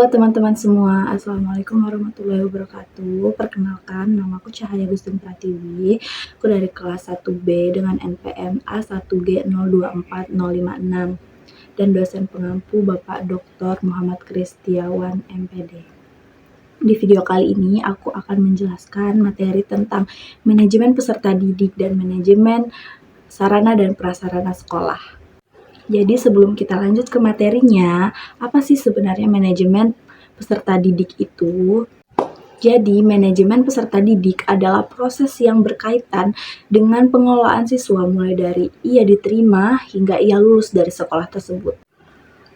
teman-teman semua, Assalamualaikum warahmatullahi wabarakatuh. Perkenalkan, nama aku Cahaya Gustin Pratiwi. Aku dari kelas 1B dengan NPM A1G024056 dan dosen pengampu Bapak Dr. Muhammad Kristiawan MPD. Di video kali ini aku akan menjelaskan materi tentang manajemen peserta didik dan manajemen sarana dan prasarana sekolah. Jadi sebelum kita lanjut ke materinya, apa sih sebenarnya manajemen peserta didik itu? Jadi manajemen peserta didik adalah proses yang berkaitan dengan pengelolaan siswa mulai dari ia diterima hingga ia lulus dari sekolah tersebut.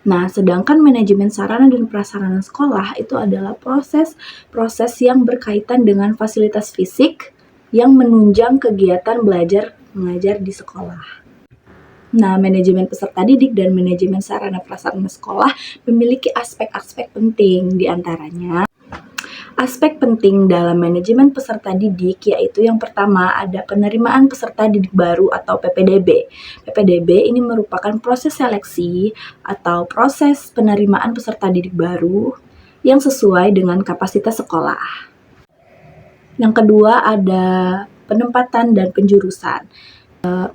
Nah, sedangkan manajemen sarana dan prasarana sekolah itu adalah proses yang berkaitan dengan fasilitas fisik yang menunjang kegiatan belajar mengajar di sekolah. Nah, manajemen peserta didik dan manajemen sarana prasarana sekolah memiliki aspek-aspek penting, di antaranya aspek penting dalam manajemen peserta didik yaitu yang pertama ada penerimaan peserta didik baru atau PPDB. PPDB ini merupakan proses seleksi atau proses penerimaan peserta didik baru yang sesuai dengan kapasitas sekolah. Yang kedua ada penempatan dan penjurusan.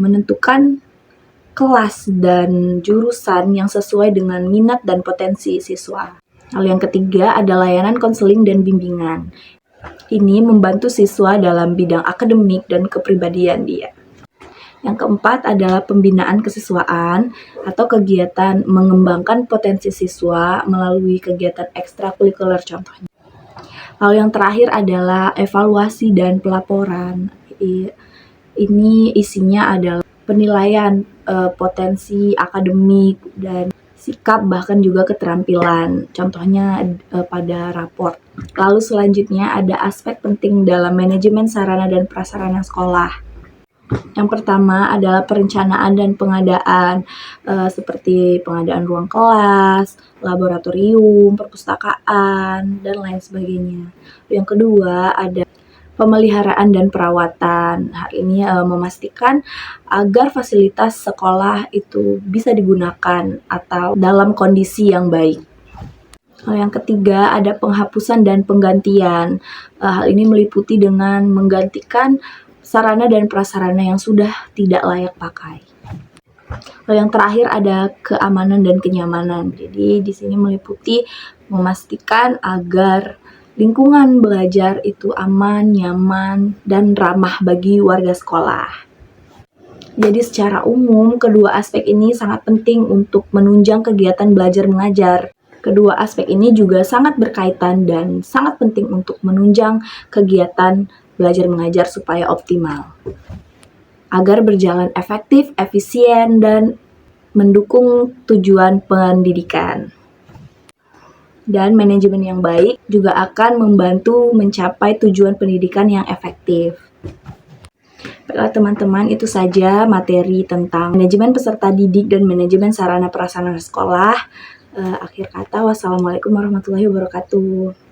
Menentukan kelas dan jurusan yang sesuai dengan minat dan potensi siswa. Lalu yang ketiga ada layanan konseling dan bimbingan. Ini membantu siswa dalam bidang akademik dan kepribadian dia. Yang keempat adalah pembinaan kesiswaan atau kegiatan mengembangkan potensi siswa melalui kegiatan ekstrakurikuler contohnya. Lalu yang terakhir adalah evaluasi dan pelaporan. Ini isinya adalah penilaian potensi akademik dan sikap bahkan juga keterampilan, contohnya pada raport. Lalu selanjutnya ada aspek penting dalam manajemen sarana dan prasarana sekolah. Yang pertama adalah perencanaan dan pengadaan, seperti pengadaan ruang kelas, laboratorium, perpustakaan, dan lain sebagainya. Yang kedua ada pemeliharaan dan perawatan. Hal ini memastikan agar fasilitas sekolah itu bisa digunakan atau dalam kondisi yang baik. Yang ketiga ada penghapusan dan penggantian. Hal ini meliputi dengan menggantikan sarana dan prasarana yang sudah tidak layak pakai. Yang terakhir ada keamanan dan kenyamanan. Jadi di sini meliputi memastikan agar lingkungan belajar itu aman, nyaman, dan ramah bagi warga sekolah. Jadi secara umum, kedua aspek ini sangat penting untuk menunjang kegiatan belajar mengajar. Kedua aspek ini juga sangat berkaitan dan sangat penting untuk menunjang kegiatan belajar mengajar supaya optimal. Agar berjalan efektif, efisien, dan mendukung tujuan pendidikan. Dan manajemen yang baik juga akan membantu mencapai tujuan pendidikan yang efektif. Baiklah teman-teman, itu saja materi tentang manajemen peserta didik dan manajemen sarana prasarana sekolah. Akhir kata, wassalamualaikum warahmatullahi wabarakatuh.